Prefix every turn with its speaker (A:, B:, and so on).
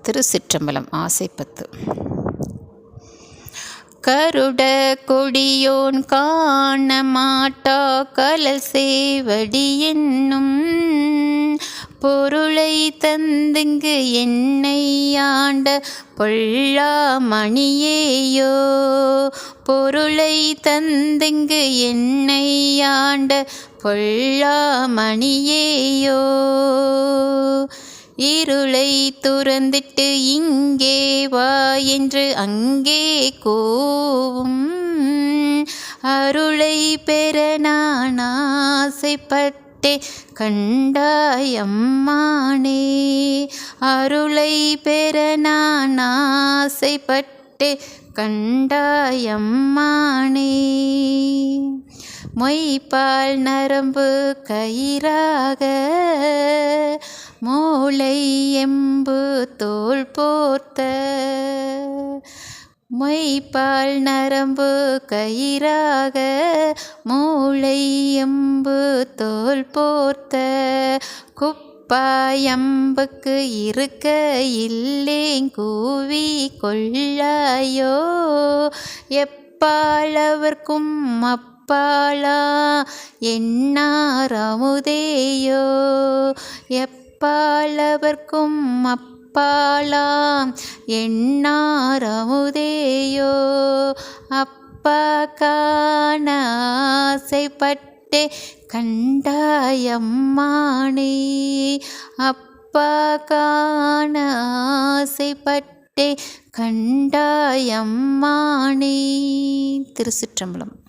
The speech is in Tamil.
A: திருச்சிற்றம்பலம். ஆசைப்பத்து. கருட கொடியோன் காண மாட்டா கலல் சேவடி என்னும் பொருளை தந்துங்கு என்னை ஆண்ட பொல்லாமணியேயோ. பொருளை தந்துங்கு என்னை ஆண்ட பொல்லாமணியேயோ. இருளை துறந்திட்டு இங்கே வா என்று அங்கே கூவும் அருளை பெற நான் ஆசைப்பட்டே கண்டாயம்மானே. அருளை பெற நான் ஆசைப்பட்டே கண்டாயம்மானே. மொய்பால் நரம்பு கயிறாக மூளை எம்பு தோல் போர்த்த. மொய்பால் நரம்பு கயிறாக மூளை எம்பு தோல் போர்த்த. குப்பாயம்புக்கு இருக்க இல்லேங் கூவி கொள்ளாயோ. எப்பாளவர்க்கும் அப்பாளா என்னார் அமுதேயோ. எப்பாளவர்க்கும் அப்பாளாம் என்னார் அமுதேயோ. அப்பா காண ஆசைப்பட்டே கண்டாயம்மானே. அப்பா காண ஆசைப்பட்டே கண்டாயம்மானே. திருச்சிற்றம்பலம்.